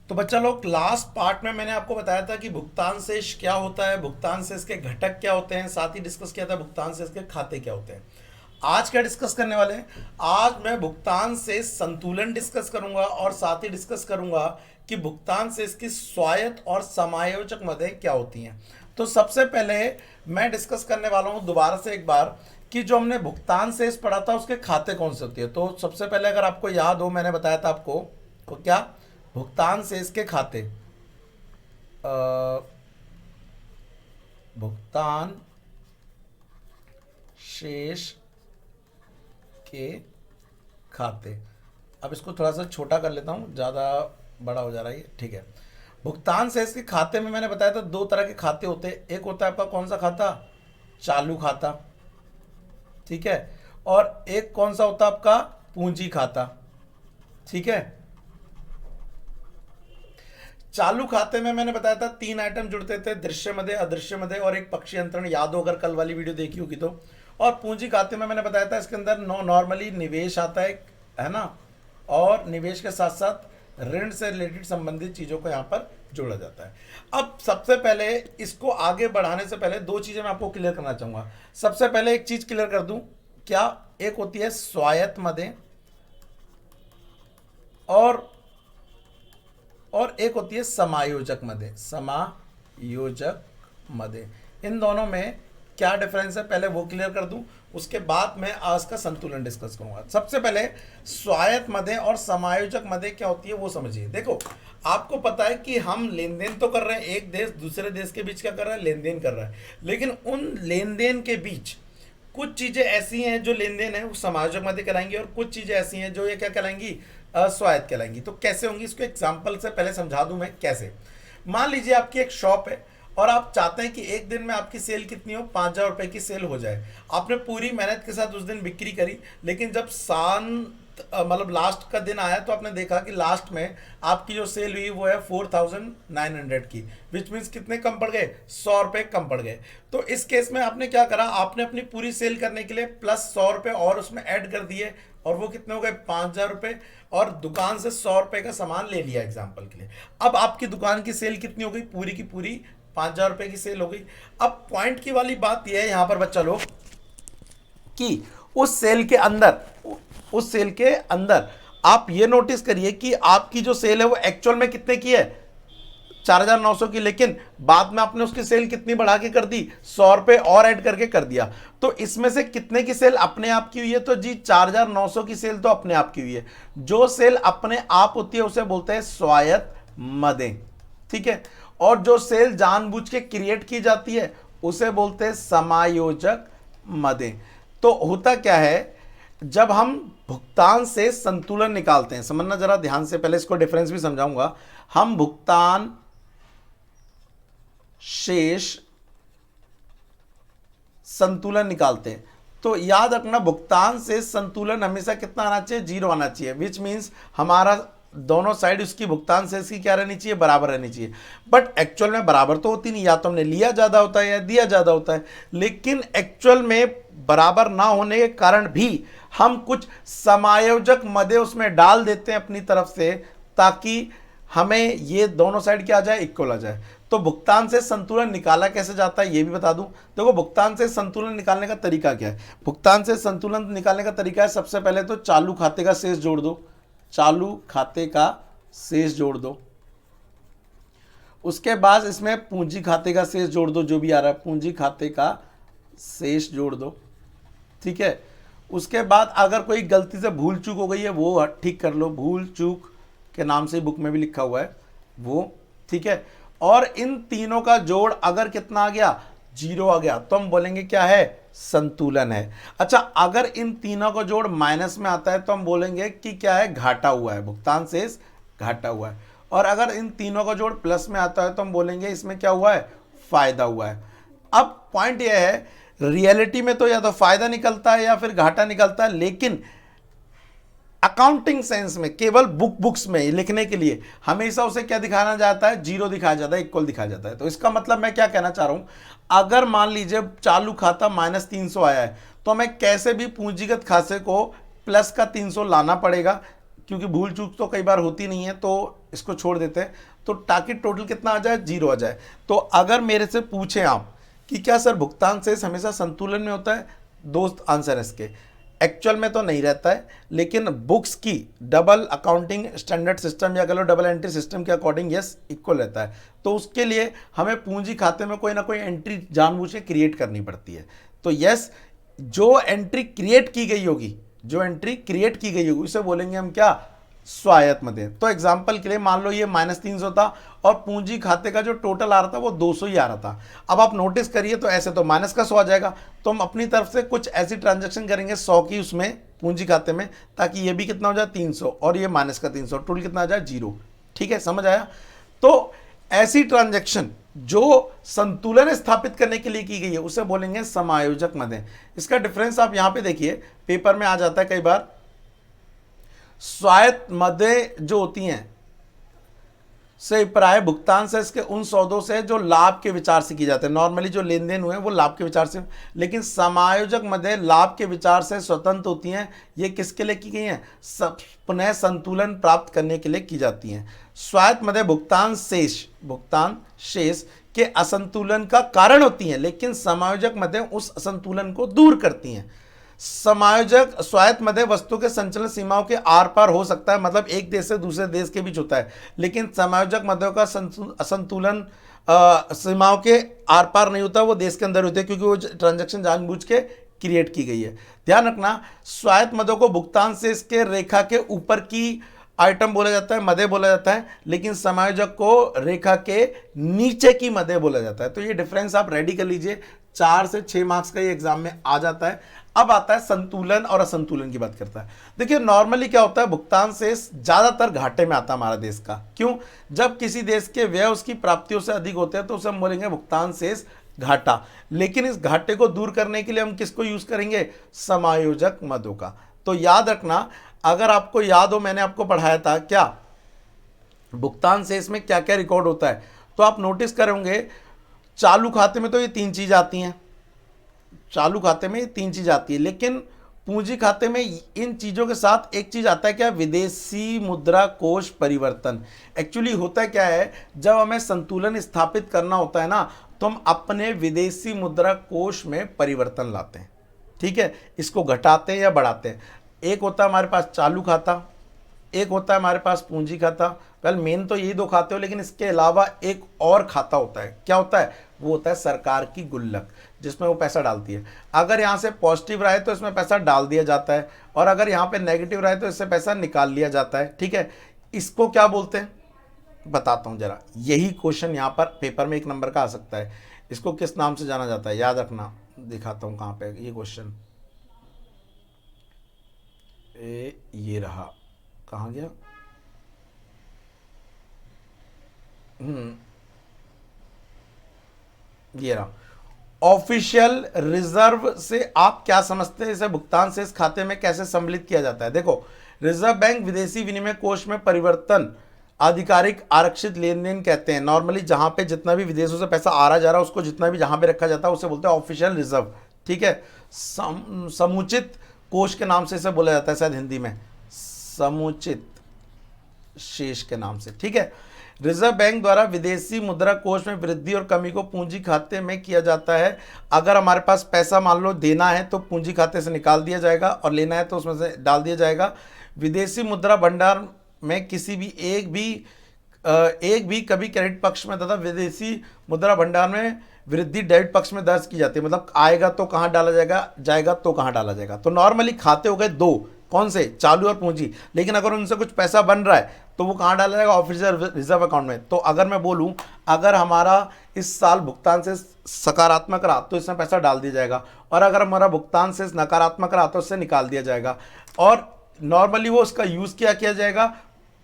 तो बच्चा लोग, लास्ट पार्ट में मैंने आपको बताया था कि भुगतान शेष क्या होता है, भुगतान शेष के घटक क्या होते हैं, साथ ही डिस्कस किया था भुगतान शेष के खाते क्या होते हैं। आज क्या डिस्कस करने वाले हैं? आज मैं भुगतान शेष संतुलन डिस्कस करूंगा और साथ ही डिस्कस करूंगा कि भुगतान शेष की स्वायत्त और समायोजक मदें क्या होती हैं। तो सबसे पहले मैं डिस्कस करने वाला हूं दोबारा से एक बार कि जो हमने भुगतान शेष पढ़ा था उसके खाते कौन से होते हैं। तो सबसे पहले अगर आपको याद हो, मैंने बताया था आपको को क्या, भुगतान शेष के खाते, भुगतान शेष के खाते। अब इसको थोड़ा सा छोटा कर लेता हूँ, ज़्यादा बड़ा हो जा रहा है ये, ठीक है। भुगतान शेष के खाते में मैंने बताया था दो तरह के खाते होते हैं। एक होता है आपका कौन सा खाता? चालू खाता, ठीक है। और एक कौन सा होता है आपका? पूंजी खाता, ठीक है। चालू खाते में मैंने बताया था तीन आइटम जुड़ते थे, दृश्य मदे, अदृश्य मदे और एक पक्षी अंतरण, याद हो अगर कल वाली वीडियो देखी होगी तो। और पूंजी खाते में मैंने बताया था इसके अंदर नॉर्मली निवेश आता है ना, और निवेश के साथ साथ ऋण से रिलेटेड संबंधित चीजों को यहाँ पर जोड़ा जाता है। अब सबसे पहले इसको आगे बढ़ाने से पहले दो चीजें मैं आपको क्लियर करना चाहूंगा। सबसे पहले एक चीज क्लियर कर दूं, क्या? एक होती है स्वायत्त मदें और एक होती है समायोजक मदें। समायोजक मदें, इन दोनों में क्या डिफरेंस है पहले वो क्लियर कर दूं, उसके बाद मैं आज का संतुलन डिस्कस करूंगा। सबसे पहले स्वायत्त मदें और समायोजक मदें क्या होती है वो समझिए। देखो, आपको पता है कि हम लेन देन तो कर रहे हैं, एक देश दूसरे देश के बीच क्या कर रहा है? लेन देन कर रहा है। लेकिन उन लेन देन के बीच कुछ चीजें ऐसी हैं जो लेन देन है वो समायोजक मदें कहलाएंगी, और कुछ चीजें ऐसी हैं जो ये क्या कहलाएंगी? स्वायत्त कहलाएंगी। तो कैसे होंगी, इसको एग्जाम्पल से पहले समझा दूं मैं कैसे। मान लीजिए आपकी एक शॉप है और आप चाहते हैं कि एक दिन में आपकी सेल कितनी हो? 5,000 रुपए की सेल हो जाए। आपने पूरी मेहनत के साथ उस दिन बिक्री करी, लेकिन जब मतलब लास्ट का दिन आया तो आपने देखा कि लास्ट में आपकी जो सेल हुई वो है 4,900 की, विच मीन्स कितने कम पड़ गए? 100 रुपए कम पड़ गए। तो इस केस में आपने क्या करा? आपने अपनी पूरी सेल करने के लिए प्लस 100 रुपए और उसमें ऐड कर दिए, और वो कितने हो गए? 5,000 रुपए, और दुकान से 100 रुपए का सामान ले लिया एग्जाम्पल के लिए। अब आपकी दुकान की सेल कितनी हो गई? पूरी की पूरी 5,000 रुपए की सेल हो गई। अब पॉइंट की वाली बात यह है यहां पर बच्चा लोग कि उस सेल के अंदर आप ये नोटिस करिए कि आपकी जो सेल है वो एक्चुअल में कितने की है? 4,900 की, लेकिन बाद में आपने उसकी सेल कितनी बढ़ा के कर दी? 100 रुपए और ऐड करके कर दिया। तो इसमें से कितने की सेल अपने आप की हुई है? तो जी 4,900 की सेल तो अपने आप की हुई है। जो सेल अपने आप होती है उसे बोलते हैं स्वायत्त मदें, ठीक है। और जो सेल जानबूझ के क्रिएट की जाती है उसे बोलते हैं समायोजक मदें। तो होता क्या है, जब हम भुगतान से संतुलन निकालते हैं, समझना जरा ध्यान से, पहले इसको डिफरेंस भी समझाऊंगा। हम भुगतान शेष संतुलन निकालते हैं तो याद रखना भुगतान से संतुलन हमेशा कितना आना चाहिए? 0 आना चाहिए, विच मीन्स हमारा दोनों साइड उसकी भुगतान शेष की क्या रहनी चाहिए? बराबर रहनी चाहिए। बट एक्चुअल में बराबर तो होती नहीं, या तो हमने लिया ज्यादा होता है या दिया ज्यादा होता है। लेकिन एक्चुअल में बराबर ना होने के कारण भी हम कुछ समायोजक मदें उसमें डाल देते हैं अपनी तरफ से, ताकि हमें ये दोनों साइड क्या आ जाए? इक्वल आ जाए। तो भुगतान से संतुलन निकाला कैसे जाता है ये भी बता दूं। देखो, भुगतान से संतुलन निकालने का तरीका क्या है? भुगतान से संतुलन निकालने का तरीका है, सबसे पहले तो चालू खाते का शेष जोड़ दो, चालू खाते का शेष जोड़ दो। उसके बाद इसमें पूंजी खाते का शेष जोड़ दो, जो भी आ रहा है पूंजी खाते का शेष जोड़ दो, ठीक है। उसके बाद अगर कोई गलती से भूल चूक हो गई है वो ठीक कर लो, भूल चूक के नाम से बुक में भी लिखा हुआ है वो, ठीक है। और इन तीनों का जोड़ अगर कितना आ गया? 0 आ गया, तो हम बोलेंगे क्या है? संतुलन है। अच्छा, अगर इन तीनों का जोड़ माइनस में आता है तो हम बोलेंगे कि क्या है? घाटा हुआ है, भुगतान शेष घाटा हुआ है। और अगर इन तीनों का जोड़ प्लस में आता है तो हम बोलेंगे इसमें क्या हुआ है? फायदा हुआ है। अब पॉइंट यह है, रियलिटी में तो या तो फायदा निकलता है या फिर घाटा निकलता है, लेकिन अकाउंटिंग सेंस में केवल बुक्स में लिखने के लिए हमेशा उसे क्या दिखाना जाता है? 0 दिखाया जाता है, इक्वल दिखाया जाता है। तो इसका मतलब मैं क्या कहना चाह रहा हूं, अगर मान लीजिए चालू खाता -300 आया है तो हमें कैसे भी पूंजीगत खाते को प्लस का 300 लाना पड़ेगा, क्योंकि भूल चूक तो कई बार होती नहीं है तो इसको छोड़ देते हैं, तो ताकि टोटल कितना आ जाए, 0 आ जाए। तो अगर मेरे से पूछें आप कि क्या सर भुगतान शेष हमेशा संतुलन में होता है, दोस्त आंसर है इसके एक्चुअल में तो नहीं रहता है, लेकिन बुक्स की डबल अकाउंटिंग स्टैंडर्ड सिस्टम या कह लो डबल एंट्री सिस्टम के अकॉर्डिंग यस इक्वल रहता है। तो उसके लिए हमें पूंजी खाते में कोई ना कोई एंट्री जानबूझ के क्रिएट करनी पड़ती है। तो यस, जो एंट्री क्रिएट की गई होगी, जो एंट्री क्रिएट की गई होगी उसे बोलेंगे हम क्या, स्वायत्त मध्य। तो एग्जांपल के लिए मान लो ये -300 था और पूंजी खाते का जो टोटल आ रहा था वो 200 ही आ रहा था। अब आप नोटिस करिए तो ऐसे तो माइनस का 100 आ जाएगा, तो हम अपनी तरफ से कुछ ऐसी ट्रांजैक्शन करेंगे 100 की उसमें पूंजी खाते में, ताकि ये भी कितना हो जाए 300 और ये माइनस का 300, टोटल कितना आ जाए 0। ठीक है, समझ आया। तो ऐसी ट्रांजैक्शन जो संतुलन स्थापित करने के लिए की गई है उसे बोलेंगे समायोजक मदें। इसका डिफरेंस आप यहां पे देखिए, पेपर में आ जाता है कई बार। स्वायत्त मदें जो होती हैं से प्राय भुगतान से इसके उन सौदों से जो लाभ के विचार से की जाते हैं, नॉर्मली जो लेन देन हुए वो लाभ के विचार से, लेकिन समायोजक मदें लाभ के विचार से स्वतंत्र होती हैं। ये किसके लिए की गई हैं, पुनः संतुलन प्राप्त करने के लिए की जाती हैं। स्वायत्त मदें भुगतान शेष के असंतुलन का कारण होती हैं, लेकिन समायोजक मदें उस असंतुलन को दूर करती हैं। समायोजक स्वायत्त मदें वस्तु के संचलन सीमाओं के आर पार हो सकता है, मतलब एक देश से दूसरे देश के बीच होता है, लेकिन समायोजक मदों का असंतुलन सीमाओं के आर पार नहीं होता, वो देश के अंदर होते हैं, क्योंकि वो ट्रांजैक्शन जानबूझ के क्रिएट की गई है। ध्यान रखना, स्वायत्त मदों को भुगतान से इसके रेखा के ऊपर की आइटम बोला जाता है, मदे बोला जाता है, लेकिन समायोजक को रेखा के नीचे की मदे बोला जाता है। तो ये डिफरेंस आप रेडी कर लीजिए, 4 से 6 मार्क्स का ये एग्जाम में आ जाता है। अब आता है संतुलन और असंतुलन की बात करता है। देखिए नॉर्मली क्या होता है, भुगतान शेष ज्यादातर घाटे में आता है हमारा देश का। क्यों? जब किसी देश के व्यय उसकी प्राप्तियों से अधिक होते हैं तो उसे हम बोलेंगे भुगतान शेष घाटा। लेकिन इस घाटे को दूर करने के लिए हम किसको यूज करेंगे, समायोजक मदों का। तो याद रखना, अगर आपको याद हो मैंने आपको पढ़ाया था क्या भुगतान शेष में क्या क्या रिकॉर्ड होता है, तो आप नोटिस करेंगे चालू खाते में तो ये 3 चीज आती हैं, चालू खाते में 3 चीज आती है, लेकिन पूंजी खाते में इन चीजों के साथ एक चीज आता है क्या, विदेशी मुद्रा कोष परिवर्तन। एक्चुअली होता है क्या है, जब हमें संतुलन स्थापित करना होता है ना, तो हम अपने विदेशी मुद्रा कोष में परिवर्तन लाते हैं। ठीक है, इसको घटाते हैं या बढ़ाते हैं। एक होता है हमारे पास चालू खाता, एक होता है हमारे पास पूंजी खाता। वेल मेन तो यही 2 खाते हो, लेकिन इसके अलावा एक और खाता होता है। क्या होता है? वो होता है सरकार की गुल्लक, जिसमें वो पैसा डालती है। अगर यहाँ से पॉजिटिव रहा है तो इसमें पैसा डाल दिया जाता है, और अगर यहाँ पे नेगेटिव रहा है तो इससे पैसा निकाल लिया जाता है। ठीक है, इसको क्या बोलते हैं बताता हूँ जरा। यही क्वेश्चन यहाँ पर पेपर में 1 नंबर का आ सकता है। इसको किस नाम से जाना जाता है, याद रखना, दिखाता हूँ कहाँ पे ये क्वेश्चन। ये रहा, कहाँ गया, ये रहा। ऑफिशियल रिजर्व से आप क्या समझते हैं, इसे भुगतान शेष खाते में कैसे सम्मिलित किया जाता है? देखो, रिजर्व बैंक विदेशी विनिमय कोष में परिवर्तन आधिकारिक आरक्षित लेन देन कहते हैं। नॉर्मली जहां पे जितना भी विदेशों से पैसा आ रहा जा रहा है उसको जितना भी जहां पे रखा जाता है उसे बोलते हैं ऑफिशियल रिजर्व। ठीक है, समुचित कोष के नाम से इसे बोला जाता है, शायद हिंदी में समुचित शेष के नाम से। ठीक है, रिजर्व बैंक द्वारा विदेशी मुद्रा कोष में वृद्धि और कमी को पूंजी खाते में किया जाता है। अगर हमारे पास पैसा मान लो देना है तो पूंजी खाते से निकाल दिया जाएगा, और लेना है तो उसमें से डाल दिया जाएगा। विदेशी मुद्रा भंडार में किसी भी एक भी कभी क्रेडिट पक्ष में तथा विदेशी मुद्रा भंडार में वृद्धि डेबिट पक्ष में दर्ज की जाती है। मतलब आएगा तो कहाँ डाला जाएगा, जाएगा तो कहाँ डाला जाएगा। तो नॉर्मली खाते हो गए 2, कौन से, चालू और पूंजी। लेकिन अगर उनसे कुछ पैसा बन रहा है तो वो कहाँ डाला जाएगा, ऑफिशियल रिजर्व अकाउंट में। तो अगर मैं बोलूँ अगर हमारा इस साल भुगतान से सकारात्मक रहा तो इसमें पैसा डाल दिया जाएगा, और अगर हमारा भुगतान से नकारात्मक रहा तो उससे निकाल दिया जाएगा। और नॉर्मली वो उसका यूज क्या किया जाएगा,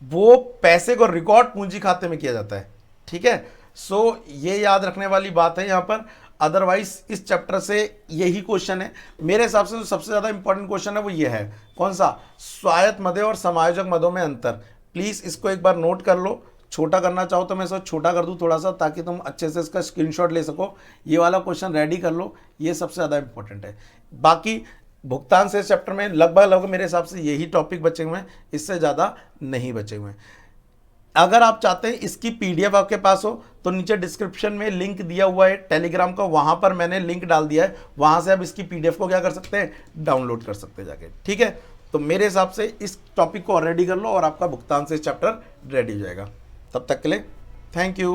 वो पैसे को रिकॉर्ड पूंजी खाते में किया जाता है। ठीक है, सो ये याद रखने वाली बात है यहाँ पर। अदरवाइज इस चैप्टर से यही क्वेश्चन है मेरे हिसाब से। जो सबसे ज़्यादा इंपॉर्टेंट क्वेश्चन है वो ये है, कौन सा, स्वायत्त मदों और समायोजक मदों में अंतर। प्लीज़ इसको एक बार नोट कर लो। छोटा करना चाहो तो मैं इसको छोटा कर दूं थोड़ा सा, ताकि तुम अच्छे से इसका स्क्रीनशॉट ले सको। ये वाला क्वेश्चन रेडी कर लो, ये सबसे ज़्यादा इंपॉर्टेंट है। बाकी भुगतान से चैप्टर में लगभग मेरे हिसाब से यही टॉपिक बचे हुए हैं, इससे ज़्यादा नहीं बचे हुए हैं। अगर आप चाहते हैं इसकी पीडीएफ आपके पास हो तो नीचे डिस्क्रिप्शन में लिंक दिया हुआ है टेलीग्राम का, वहां पर मैंने लिंक डाल दिया है, वहां से आप इसकी पीडीएफ को क्या कर सकते हैं, डाउनलोड कर सकते हैं जाके। ठीक है, तो मेरे हिसाब से इस टॉपिक को और रेडी कर लो और आपका भुगतान से चैप्टर रेडी हो जाएगा। तब तक के लिए थैंक यू।